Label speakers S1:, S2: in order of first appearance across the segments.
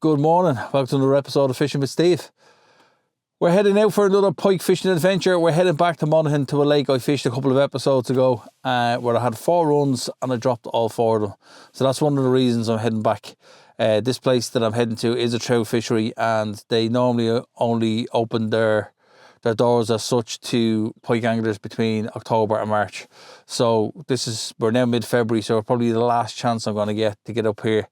S1: Good morning, welcome to another episode of Fishing with Steve. We're heading out for another pike fishing adventure. We're heading back to Monaghan to a lake I fished a couple of episodes ago where I had 4 runs and I dropped all 4 of them. So that's one of the reasons I'm heading back. This place that I'm heading to is a trout fishery and they normally only open their doors as such to pike anglers between October and March. So we're now mid-February, so probably the last chance I'm going to get up here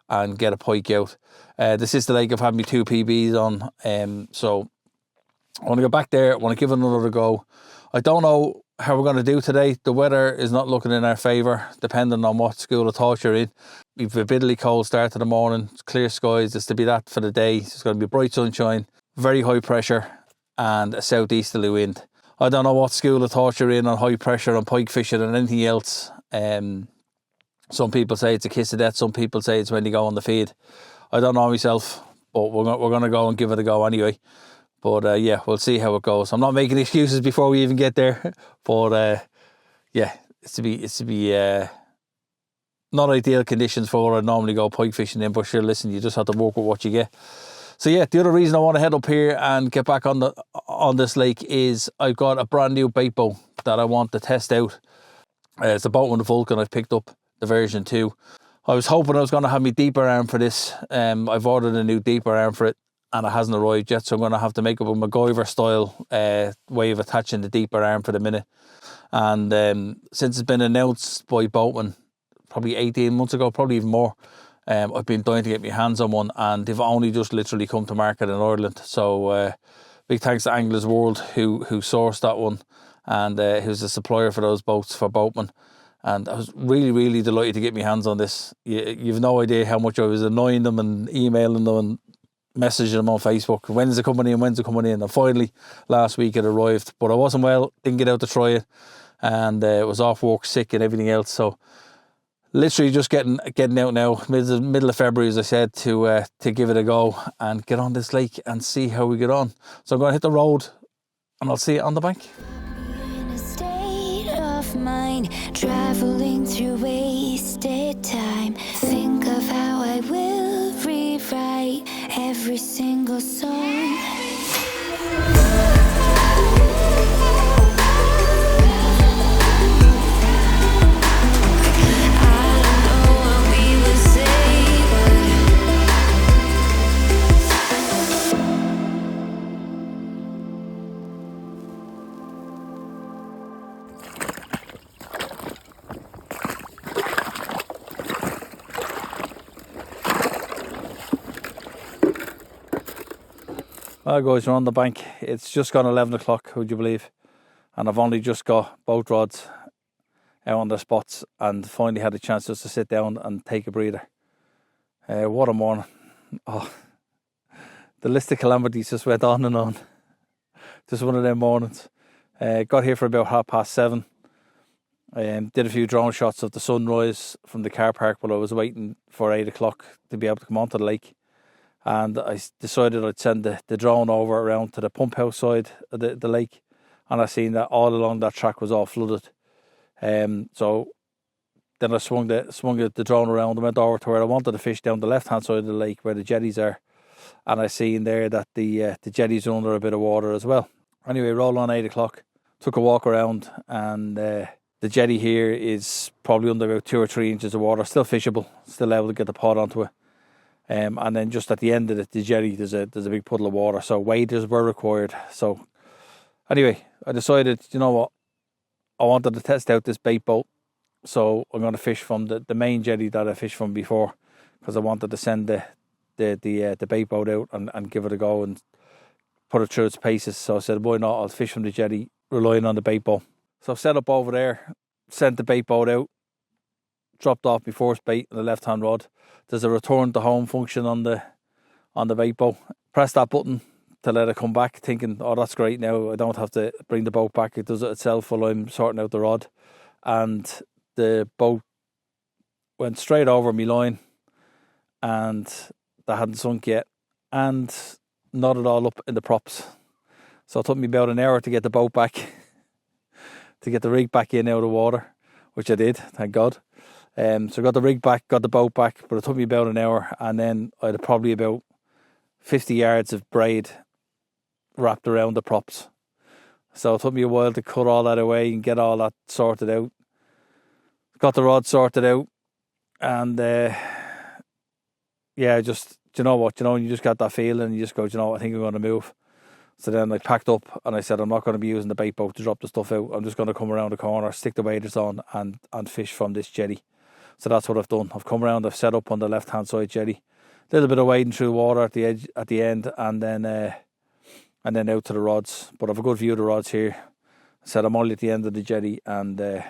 S1: and get a pike out. This is the lake I've had me 2 PBs on, so I want to go back there. I want to give it another go. I don't know how we're going to do today. The weather is not looking in our favour, depending on what school of thought you're in. We've a bitterly cold start to the morning, it's clear skies, it's to be that for the day. It's going to be bright sunshine, very high pressure, and a southeasterly wind. I don't know what school of thought you're in on high pressure, on pike fishing and anything else. Some people say it's a kiss of death, some people say it's when you go on the feed. I don't know myself, but we're going to go and give it a go anyway. But yeah, we'll see how it goes. I'm not making excuses before we even get there, but yeah, it's to be not ideal conditions for what I normally go pike fishing in, but sure, listen, you just have to work with what you get. So yeah, the other reason I want to head up here and get back on this lake is I've got a brand new bait boat that I want to test out. It's a Boatman Vulcan. I've picked up the version 2. I was hoping I was going to have my deeper arm for this. I've ordered a new deeper arm for it and it hasn't arrived yet, so I'm going to have to make up a MacGyver style way of attaching the deeper arm for the minute. And since it's been announced by Boatman probably 18 months ago, probably even more, I've been dying to get my hands on one, and they've only just literally come to market in Ireland. So big thanks to Anglers World who sourced that one, and who's the supplier for those boats for Boatman. And I was really, really delighted to get my hands on this. You've no idea how much I was annoying them and emailing them and messaging them on Facebook. When's it coming in? When's it coming in? And finally, last week it arrived. But I wasn't well, didn't get out to try it, and was off work sick and everything else. So literally just getting out now, middle of February, as I said, to give it a go and get on this lake and see how we get on. So I'm going to hit the road and I'll see you on the bank.
S2: Mind traveling through wasted time. Think of how I will rewrite every single song.
S1: Well guys, we're on the bank. It's just gone 11 o'clock, would you believe? And I've only just got boat rods out on their spots and finally had a chance just to sit down and take a breather. What a morning. Oh, the list of calamities just went on and on. Just one of them mornings. Got here for about 7:30. Did a few drone shots of the sunrise from the car park while I was waiting for 8 o'clock to be able to come onto the lake. And I decided I'd send the drone over around to the pump house side of the lake, and I seen that all along that track was all flooded. So then I swung the drone around and went over to where I wanted to fish, down the left hand side of the lake where the jetties are, and I seen there that the jetties are under a bit of water as well. Anyway, roll on 8 o'clock, took a walk around, and the jetty here is probably under about 2 or 3 inches of water, still fishable, still able to get the pod onto it. And then just at the end of the jetty, there's a big puddle of water, so waders were required. So anyway, I decided, you know what, I wanted to test out this bait boat, so I'm going to fish from the main jetty that I fished from before, because I wanted to send the bait boat out and give it a go and put it through its paces. So I said, why not, I'll fish from the jetty, relying on the bait boat. So I've set up over there, sent the bait boat out, dropped off my first bait on the left hand rod. There's a return to home function on the bait boat. Press that button to let it come back, thinking, oh, that's great, now I don't have to bring the boat back, it does it itself while I'm sorting out the rod. And the boat went straight over my line, and that hadn't sunk yet, and knotted all up in the props. So it took me about an hour to get the boat back, to get the rig back in out of the water, which I did, thank God. So I got the rig back, got the boat back, but it took me about an hour, and then I had probably about 50 yards of braid wrapped around the props. So it took me a while to cut all that away and get all that sorted out. Got the rod sorted out, and yeah, just, you know what, you just got that feeling, you just go, you know what, I think I'm going to move. So then I packed up and I said, I'm not going to be using the bait boat to drop the stuff out. I'm just going to come around the corner, stick the waders on, and fish from this jetty. So that's what I've done. I've come around, I've set up on the left hand side jetty, a little bit of wading through the water at the edge, at the end, and then out to the rods. But I've a good view of the rods here. I said I'm only at the end of the jetty, and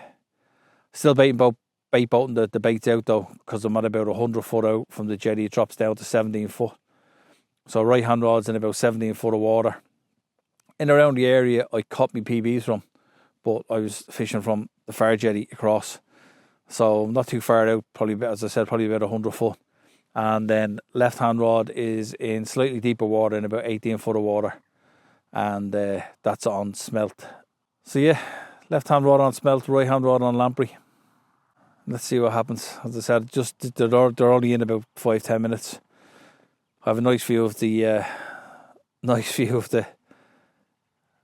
S1: still bait boating the baits out though, because I'm at about 100 foot out from the jetty. It drops down to 17 foot. So right hand rods in about 17 foot of water. In around the area I caught my PBs from, but I was fishing from the far jetty across. So I'm not too far out, probably, as I said, probably about 100 foot. And then left hand rod is in slightly deeper water, in about 18 foot of water. And that's on smelt. So yeah, left hand rod on smelt, right hand rod on lamprey. Let's see what happens. As I said, just they're only in about 5-10 minutes. I have a nice view of the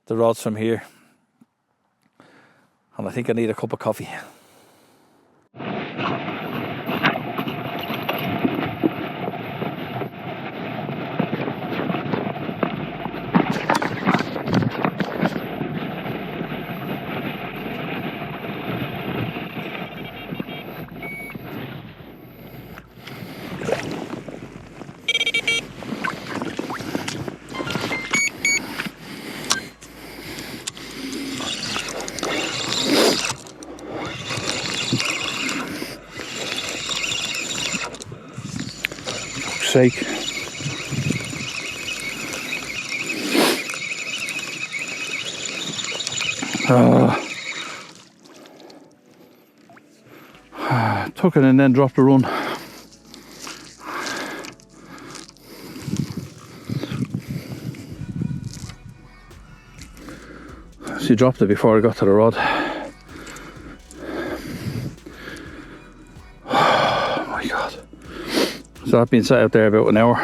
S1: rods from here, and I think I need a cup of coffee. Sake. Took it and then dropped the run. She dropped it before I got to the rod. Oh my God. So I've been sat out there about an hour,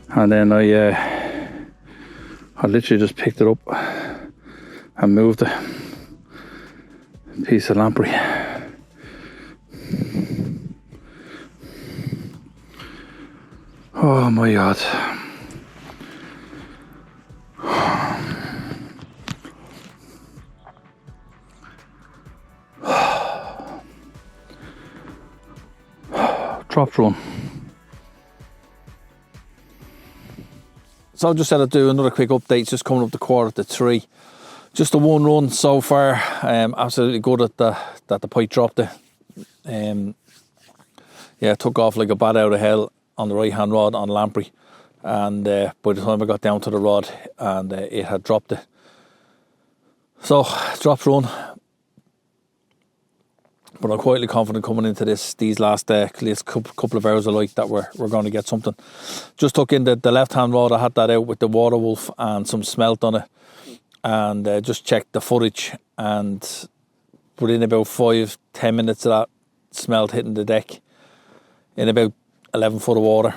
S1: and then I literally just picked it up and moved a piece of lamprey. Oh my God. Drop run. So I just said I'd do another quick update. It's just coming up to 2:45. Just the one run so far. Absolutely good at that the pike dropped it. Yeah, it took off like a bat out of hell on the right hand rod on lamprey, and by the time I got down to the rod, and it had dropped it. So drop run. But I'm quietly confident coming into these last couple of hours of light that we're going to get something. Just took in the left hand rod. I had that out with the water wolf and some smelt on it, and just checked the footage, and within about 5-10 minutes of that smelt hitting the deck in about 11 foot of water,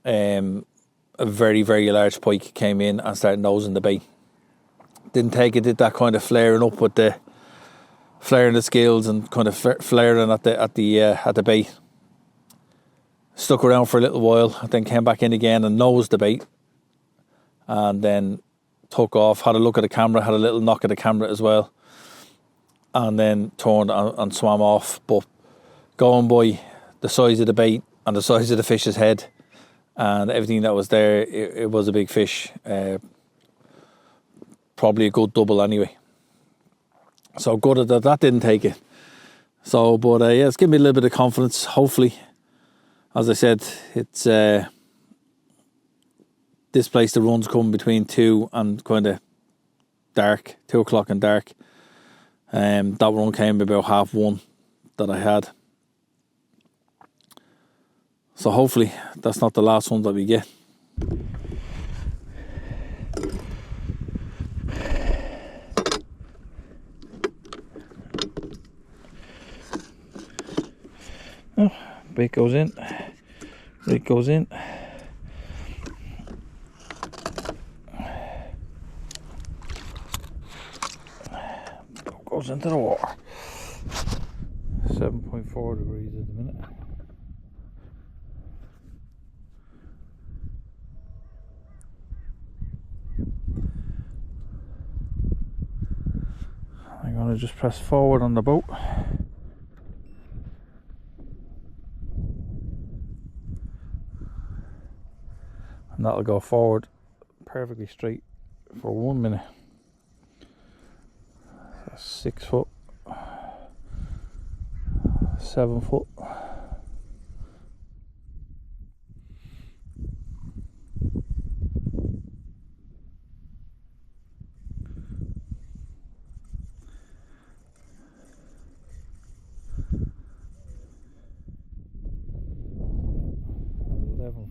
S1: a very, very large pike came in and started nosing the bait. Didn't take it, did that kind of flaring up with the flaring the scales and kind of flaring at the bait. Stuck around for a little while, and then came back in again and nosed the bait, and then took off. Had a look at the camera, had a little knock at the camera as well, and then turned and swam off. But going by the size of the bait and the size of the fish's head and everything that was there, it was a big fish. Probably a good double anyway. So good that didn't take it. So, but yeah, it's given me a little bit of confidence. Hopefully, as I said, it's this place, the runs come between 2 and kind of dark, 2 o'clock and dark. That run came about 1:30 that I had. So hopefully that's not the last one that we get. Bait goes in. Rig goes in. Goes into the water. 7.4 degrees at the minute. I'm going to just press forward on the boat. And that'll go forward perfectly straight for 1 minute. So 6 foot, 7 foot.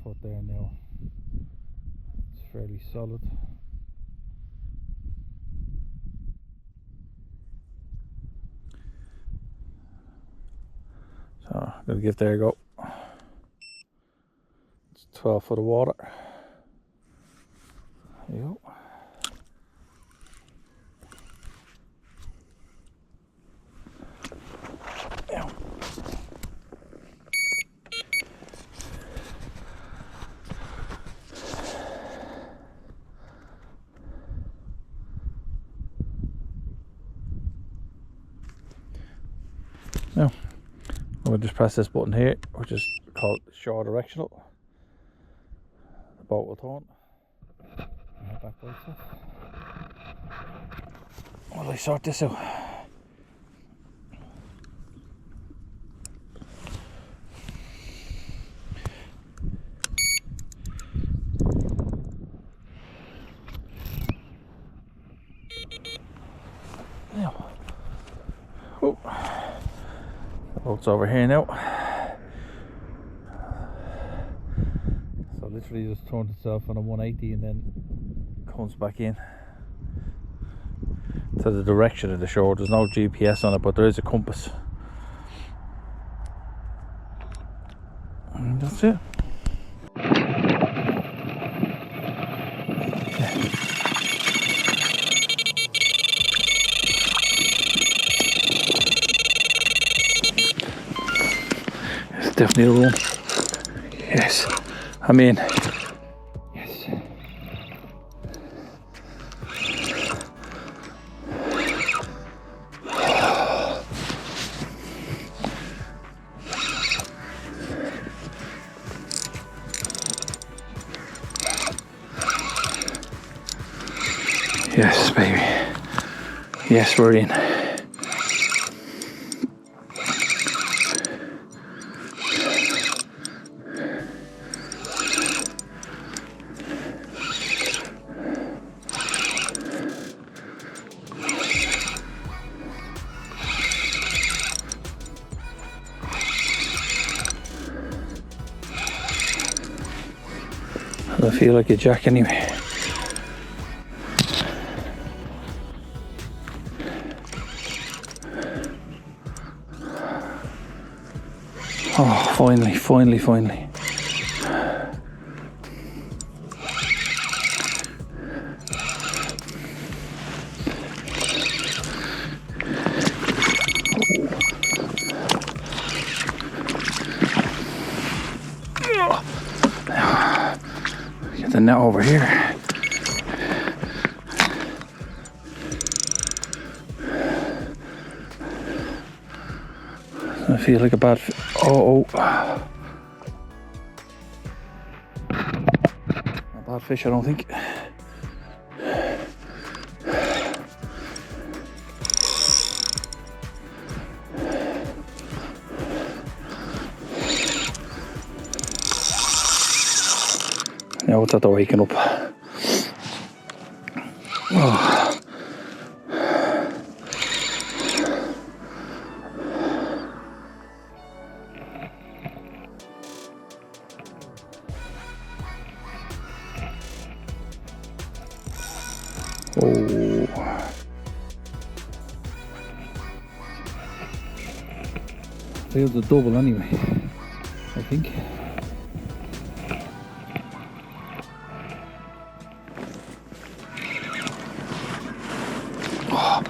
S1: Foot there now. It's fairly solid. So I'm gonna give there a go. It's 12 foot of water. There you go. Now, we'll just press this button here, which is called shore directional. The boat will turn. While I sort this out. Now, oh. Boat's over here now. So literally just turns itself on a 180 and then comes back in to the direction of the shore. There's no GPS on it, but there is a compass. And that's it. Definitely a run. Yes. I mean, yes. Yes, baby. Yes, we're in. I feel like a jack anyway. Oh, finally. Get the net over here. I feel like a bad a bad fish, I don't think. Now it's at the waking up. Oh. Feels a double anyway. think. Oh.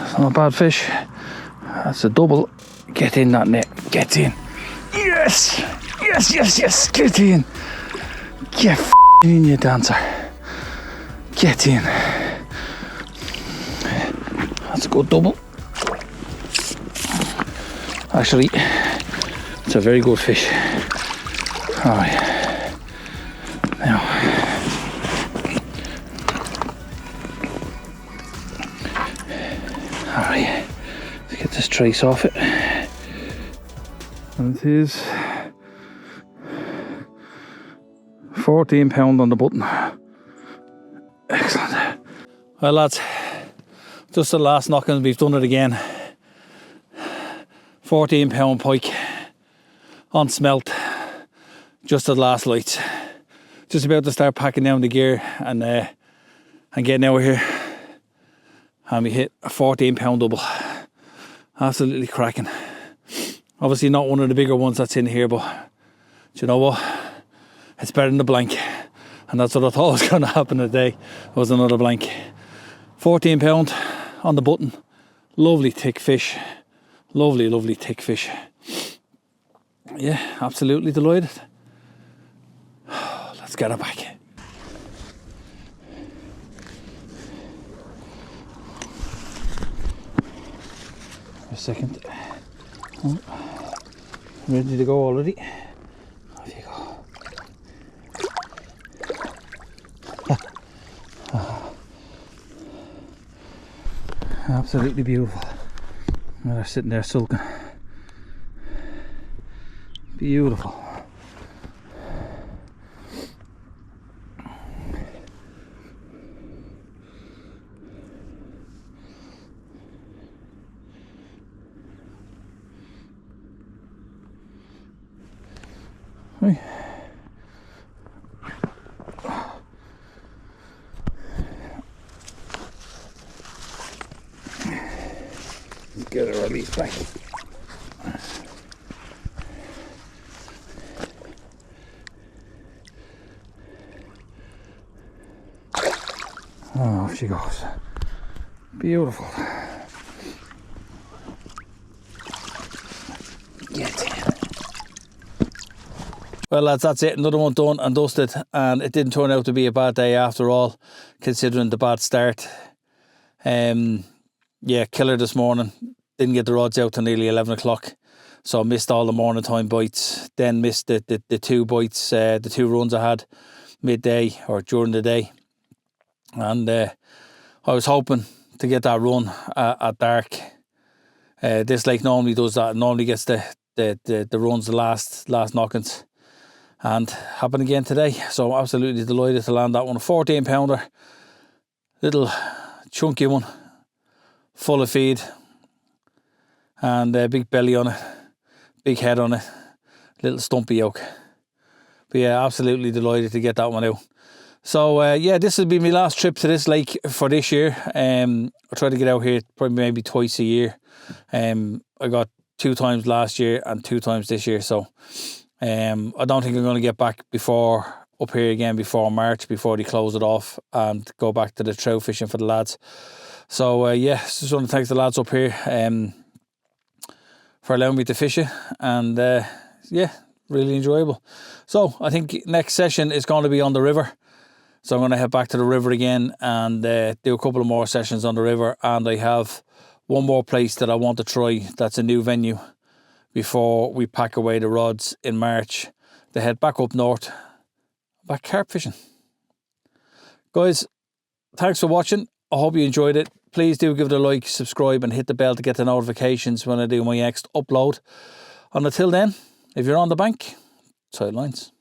S1: It's not a bad fish. That's a double. Get in that net. Get in. Yes! Yes, yes, yes! Get in! Get in, you dancer. Get in. That's a good double. Actually, it's a very good fish. Alright. Now. Alright. Let's get this trace off it. And it is 14 pound on the button. Excellent. Well lads, just the last knocking, we've done it again. 14 pound pike on smelt, just at the last lights. Just about to start packing down the gear and getting out of here. And we hit a 14 pound double. Absolutely cracking. Obviously not one of the bigger ones that's in here, but do you know what? It's better than the blank. And that's what I thought was going to happen today. It was another blank. 14 pound on the button. Lovely thick fish. Lovely, lovely thick fish. Yeah, absolutely delighted. Let's get it back. A second. Oh, ready to go already. Off you go. Absolutely beautiful. They're sitting there sulking. Beautiful. Hey. Let's get it released back. Oh, off she goes. Beautiful. Get in. Well lads, that's it. Another one done and dusted, and it didn't turn out to be a bad day after all, considering the bad start. Yeah, killer this morning. Didn't get the rods out till nearly 11 o'clock, so missed all the morning time bites. Then missed the two bites, the two runs I had midday or during the day. And I was hoping to get that run at dark. This lake normally does that. Normally gets the runs, the last knockings, and happened again today. So absolutely delighted to land that one. A 14 pounder, little chunky one, full of feed, and a big belly on it, big head on it, little stumpy yoke. But yeah, absolutely delighted to get that one out. So yeah, this will be my last trip to this lake for this year. I'll try to get out here probably maybe twice a year. I got 2 times last year and 2 times this year, so I don't think I'm going to get back up here again before March, before they close it off and go back to the trout fishing for the lads. So yeah, just want to thank the lads up here for allowing me to fish it, and yeah, really enjoyable. So I think next session is going to be on the river. So I'm going to head back to the river again and do a couple of more sessions on the river. And I have one more place that I want to try that's a new venue before we pack away the rods in March to head back up north, back carp fishing. Guys, thanks for watching. I hope you enjoyed it. Please do give it a like, subscribe and hit the bell to get the notifications when I do my next upload. And until then, if you're on the bank, sidelines.